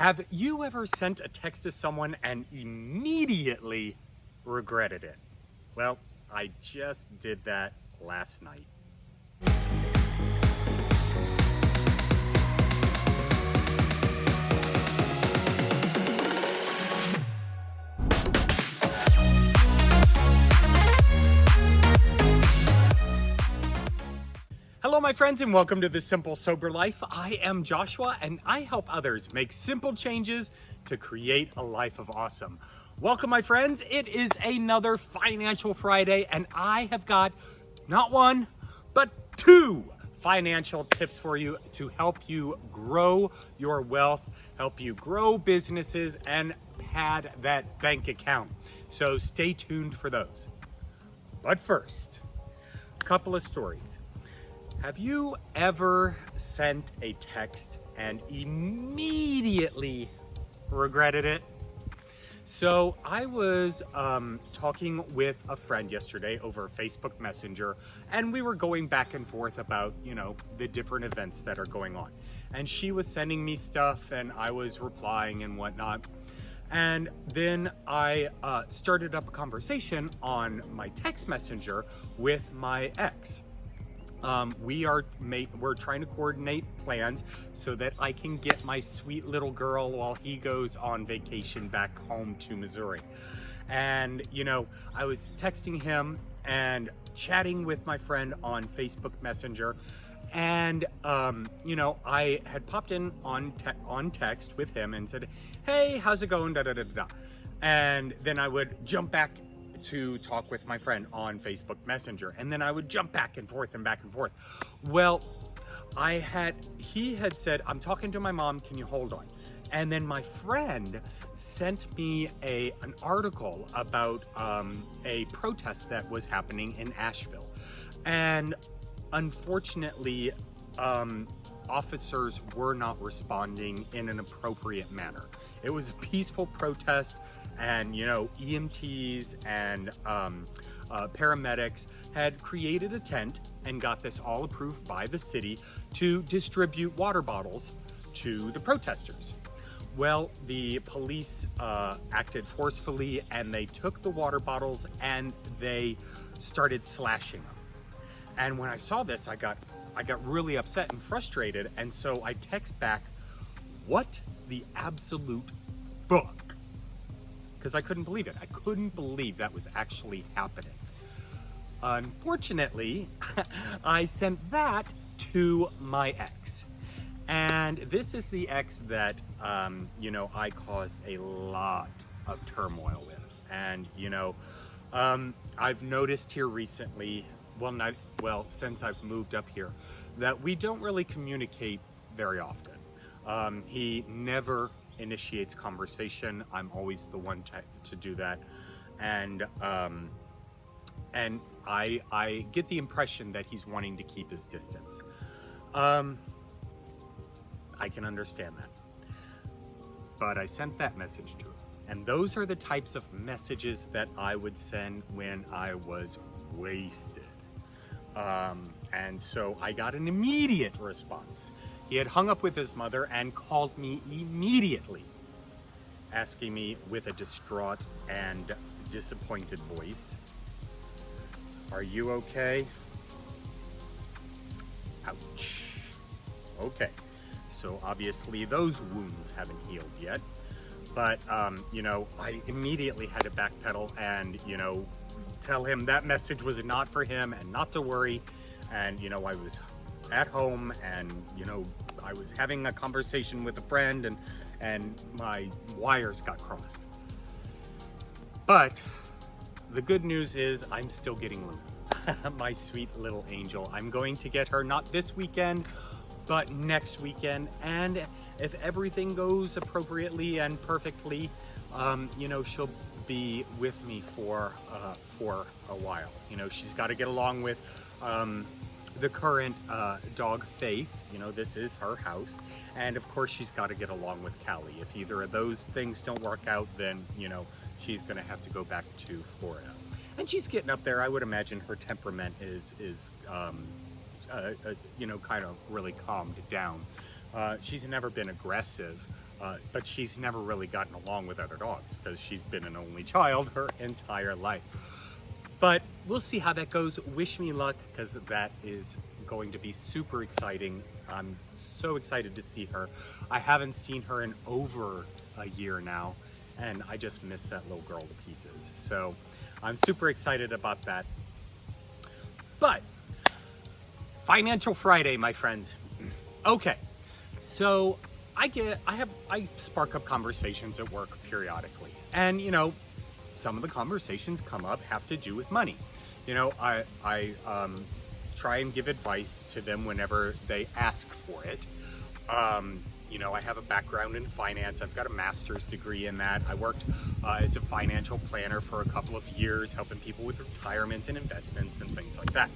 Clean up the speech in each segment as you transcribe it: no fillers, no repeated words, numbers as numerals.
Have you ever sent a text to someone and immediately regretted it? Well, I just did that last night. Hello, my friends, and welcome to The Simple Sober Life. I am Joshua, and I help others make simple changes to create a life of awesome. Welcome, my friends. It is another Financial Friday, and I have got not one, but two financial tips for you to help you grow your wealth, help you grow businesses, and pad that bank account. So stay tuned for those. But first, a couple of stories. Have you ever sent a text and immediately regretted it? So I was talking with a friend yesterday over Facebook Messenger, and we were going back and forth about, the different events that are going on. And she was sending me stuff and I was replying and whatnot. And then I started up a conversation on my text messenger with my ex. We're trying to coordinate plans so that I can get my sweet little girl while he goes on vacation back home to Missouri. And, I was texting him and chatting with my friend on Facebook Messenger. And, I had popped in on text with him and said, "Hey, how's it going? Da, da, da, da." And then I would jump back to talk with my friend on Facebook Messenger, and then I would jump back and forth and back and forth. Well, he had said, "I'm talking to my mom, can you hold on?" And then my friend sent me an article about a protest that was happening in Asheville. And unfortunately, officers were not responding in an appropriate manner. It was a peaceful protest, and EMTs and paramedics had created a tent and got this all approved by the city to distribute water bottles to the protesters. Well, the police acted forcefully, and they took the water bottles and they started slashing them. And when I saw this, I got really upset and frustrated, and so I text back, "What the absolute fuck?" Because I couldn't believe it. I couldn't believe that was actually happening. Unfortunately, I sent that to my ex. And this is the ex that, I caused a lot of turmoil with. And, I've noticed here recently, since I've moved up here, that we don't really communicate very often. He never initiates conversation. I'm always the one to do that. And I get the impression that he's wanting to keep his distance. I can understand that. But I sent that message to him. And those are the types of messages that I would send when I was wasted. And so I got an immediate response. He had hung up with his mother and called me immediately, asking me with a distraught and disappointed voice, "Are you okay?" Ouch. Okay, so obviously those wounds haven't healed yet. But, I immediately had to backpedal and, tell him that message was not for him and not to worry. And, I was at home, and I was having a conversation with a friend, and my wires got crossed. But the good news is I'm still getting Luna, my sweet little angel. I'm going to get her not this weekend, but next weekend. And if everything goes appropriately and perfectly, she'll be with me for a while. She's got to get along with the current dog, Faith. This is her house. And of course, she's got to get along with Callie. If either of those things don't work out, then, she's going to have to go back to Florida. And she's getting up there. I would imagine her temperament is kind of really calmed down. She's never been aggressive, but she's never really gotten along with other dogs because she's been an only child her entire life. But we'll see how that goes. Wish me luck, because that is going to be super exciting. I'm so excited to see her. I haven't seen her in over a year now, and I just miss that little girl to pieces. So I'm super excited about that. But Financial Friday, my friends. Okay, so I spark up conversations at work periodically, and you know, some of the conversations come up have to do with money. You know, I try and give advice to them whenever they ask for it. You know, I have a background in finance. I've got a master's degree in that. I worked as a financial planner for a couple of years, helping people with retirements and investments and things like that.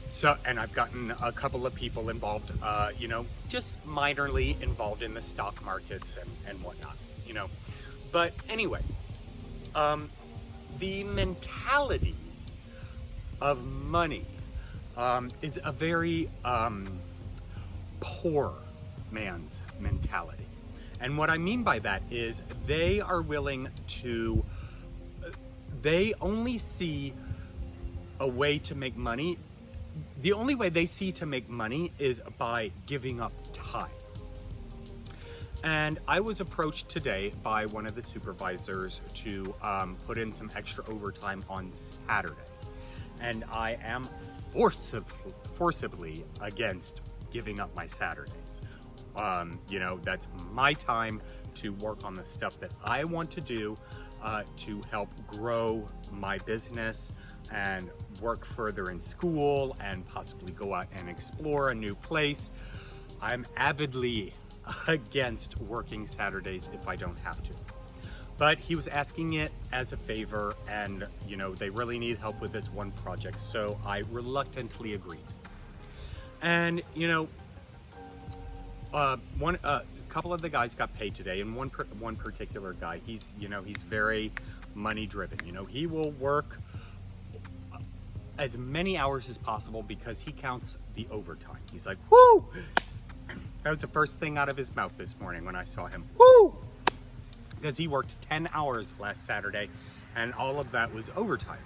So, and I've gotten a couple of people involved, you know, just minorly involved in the stock markets and whatnot, you know. But anyway, the mentality of money is a very poor man's mentality. And what I mean by that is they are willing to, they only see a way to make money. The only way they see to make money is by giving up time. And I was approached today by one of the supervisors to put in some extra overtime on Saturday. And I am forcibly against giving up my Saturdays. You know, that's my time to work on the stuff that I want to do to help grow my business and work further in school and possibly go out and explore a new place. I'm avidly against working Saturdays if I don't have to. But he was asking it as a favor, and you know, they really need help with this one project, so I reluctantly agreed. And you know, a couple of the guys got paid today, and one particular guy, he's very money driven. You know, he will work as many hours as possible because he counts the overtime. He's like, whoo! That was the first thing out of his mouth this morning when I saw him. Woo! Because he worked 10 hours last Saturday, and all of that was overtime.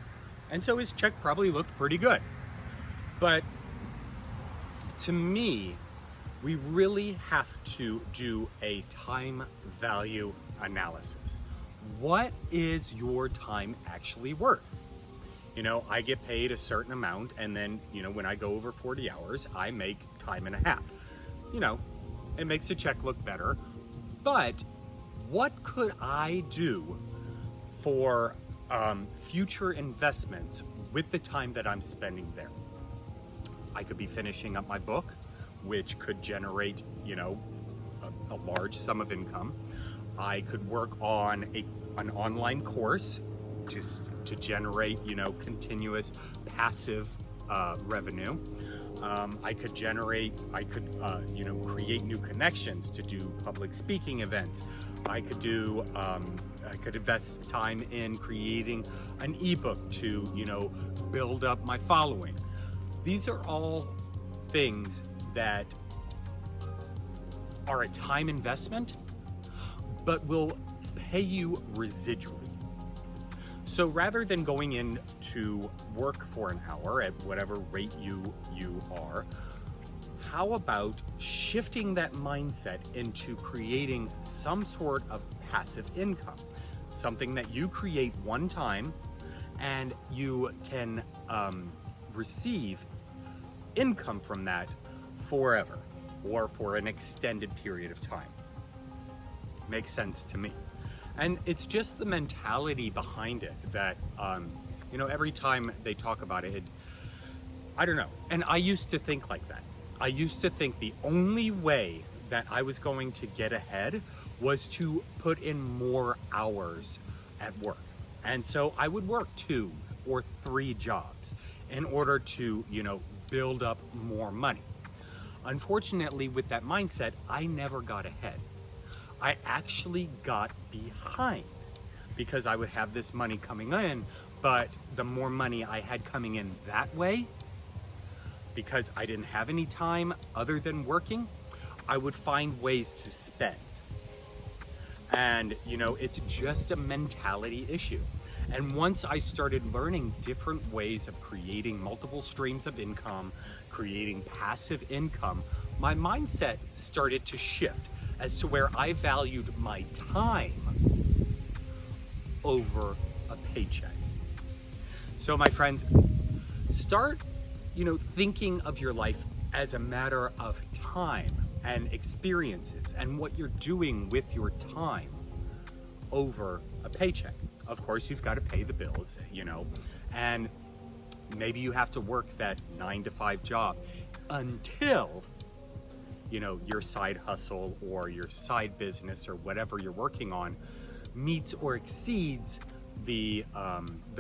And so his check probably looked pretty good. But to me, we really have to do a time value analysis. What is your time actually worth? You know, I get paid a certain amount, and then, you know, when I go over 40 hours, I make time and a half. You know, it makes the check look better, but what could I do for future investments with the time that I'm spending there? I could be finishing up my book, which could generate, you know, a large sum of income. I could work on an online course just to generate, you know, continuous passive revenue. I could you know, create new connections to do public speaking events. I could invest time in creating an ebook to, you know, build up my following. These are all things that are a time investment, but will pay you residually. So rather than going in to work for an hour at whatever rate you are, how about shifting that mindset into creating some sort of passive income? Something that you create one time and you can receive income from that forever or for an extended period of time. Makes sense to me. And it's just the mentality behind it that, you know, every time they talk about it, I don't know. And I used to think like that. I used to think the only way that I was going to get ahead was to put in more hours at work. And so I would work 2 or 3 jobs in order to, you know, build up more money. Unfortunately, with that mindset, I never got ahead. I actually got behind because I would have this money coming in, but the more money I had coming in that way, because I didn't have any time other than working, I would find ways to spend. And, you know, it's just a mentality issue. And once I started learning different ways of creating multiple streams of income, creating passive income, my mindset started to shift as to where I valued my time over a paycheck. So my friends, start, you know, thinking of your life as a matter of time and experiences and what you're doing with your time over a paycheck. Of course, you've got to pay the bills, you know, and maybe you have to work that 9-to-5 job until, you know, your side hustle or your side business or whatever you're working on meets or exceeds the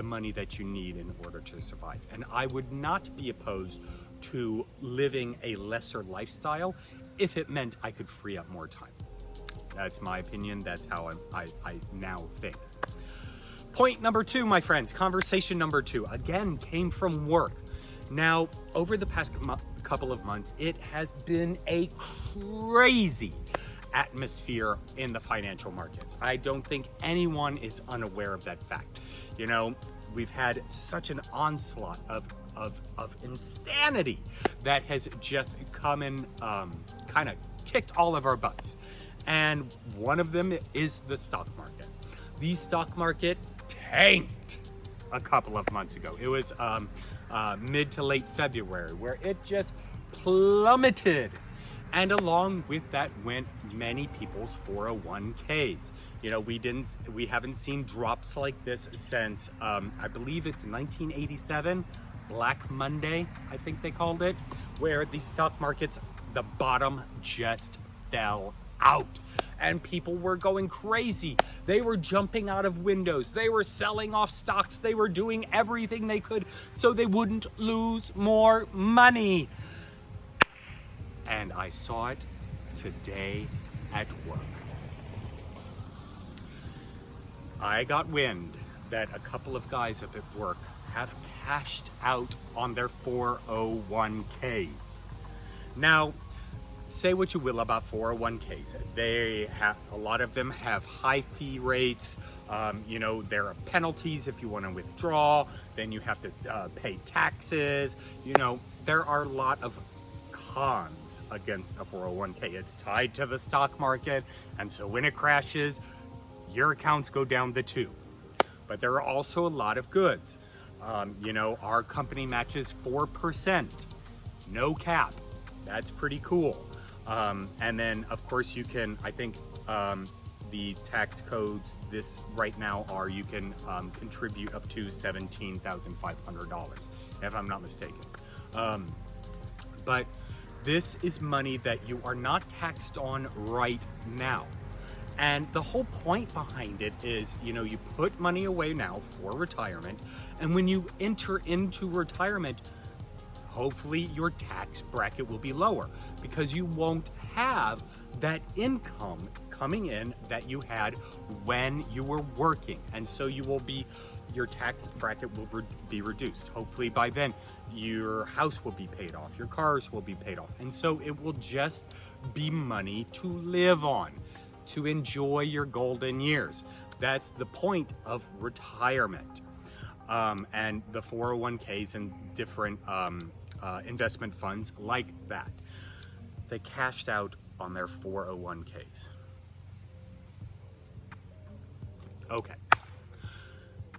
money that you need in order to survive. And I would not be opposed to living a lesser lifestyle if it meant I could free up more time. That's my opinion. That's how I now think. Point number 2, my friends, conversation number 2, again, came from work. Now, over the past couple of months, it has been a crazy atmosphere in the financial markets. I don't think anyone is unaware of that fact. You know, we've had such an onslaught of insanity that has just come in, kind of kicked all of our butts. And one of them is the stock market. The stock market tanked a couple of months ago. It was mid to late February where it just plummeted. And along with that went many people's 401ks. You know, we haven't seen drops like this since, I believe it's 1987, Black Monday, I think they called it, where the stock markets, the bottom just fell out. And people were going crazy. They were jumping out of windows. They were selling off stocks. They were doing everything they could so they wouldn't lose more money. And I saw it today at work. I got wind that a couple of guys up at work have cashed out on their 401ks. Now, say what you will about 401ks. A lot of them have high fee rates. You know, there are penalties if you want to withdraw. Then you have to pay taxes. You know, there are a lot of cons against a 401k. It's tied to the stock market, and so when it crashes, your accounts go down the tube. But there are also a lot of goods. You know, our company matches 4%, no cap. That's pretty cool. And then, of course, you can, I think the tax codes right now are you can contribute up to $17,500, if I'm not mistaken. But this is money that you are not taxed on right now. And the whole point behind it is, you know, you put money away now for retirement, and when you enter into retirement, hopefully your tax bracket will be lower because you won't have that income coming in that you had when you were working. And so your tax bracket will be reduced. Hopefully by then your house will be paid off, your cars will be paid off. And so it will just be money to live on, to enjoy your golden years. That's the point of retirement. And the 401ks and different investment funds like that. They cashed out on their 401ks. Okay,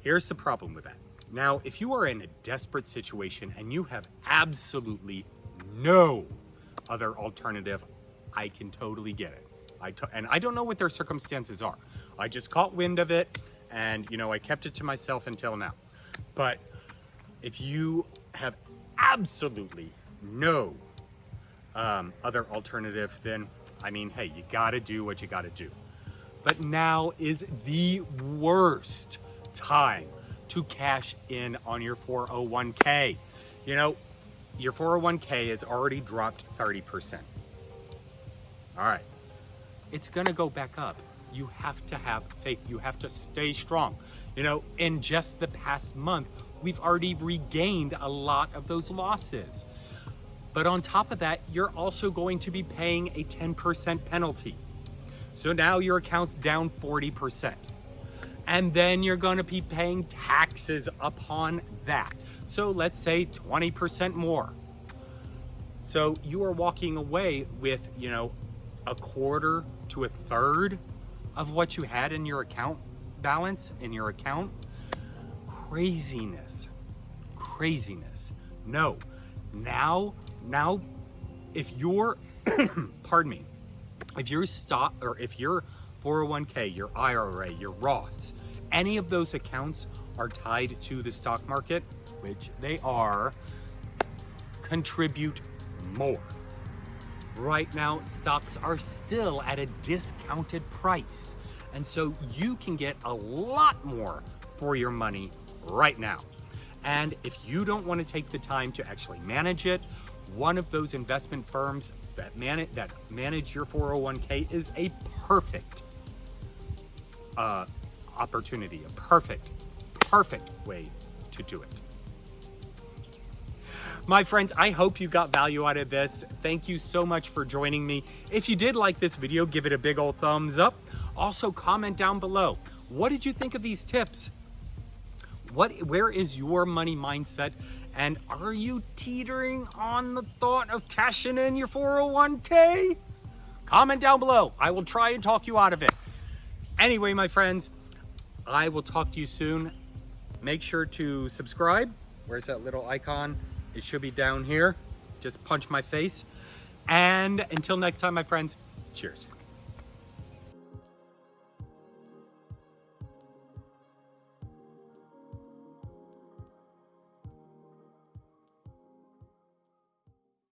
here's the problem with that. Now, if you are in a desperate situation and you have absolutely no other alternative, I can totally get it. And I don't know what their circumstances are. I just caught wind of it, and you know, I kept it to myself until now. But if you have absolutely no other alternative, then I mean, hey, you gotta do what you gotta do. But now is the worst time to cash in on your 401k. You know, your 401k has already dropped 30%. All right, it's gonna go back up. You have to have faith. You have to stay strong. You know, in just the past month, we've already regained a lot of those losses. But on top of that, you're also going to be paying a 10% penalty. So now your account's down 40%. And then you're going to be paying taxes upon that. So let's say 20% more. So you are walking away with, you know, a quarter to a third of what you had in your account balance in your account. Craziness. No. Now, if you're, pardon me, if your stock or if your 401k, your IRA, your Roths, any of those accounts are tied to the stock market, which they are, contribute more. Right now, stocks are still at a discounted price. And so you can get a lot more for your money right now. And if you don't want to take the time to actually manage it, one of those investment firms that manage your 401k is a perfect opportunity, a perfect way to do it. My friends, I hope you got value out of this. Thank you so much for joining me. If you did like this video, give it a big old thumbs up. Also, comment down below. What did you think of these tips? Where is your money mindset? And are you teetering on the thought of cashing in your 401k? Comment down below. I will try and talk you out of it. Anyway, my friends, I will talk to you soon. Make sure to subscribe. Where's that little icon? It should be down here. Just punch my face. And until next time, my friends, cheers.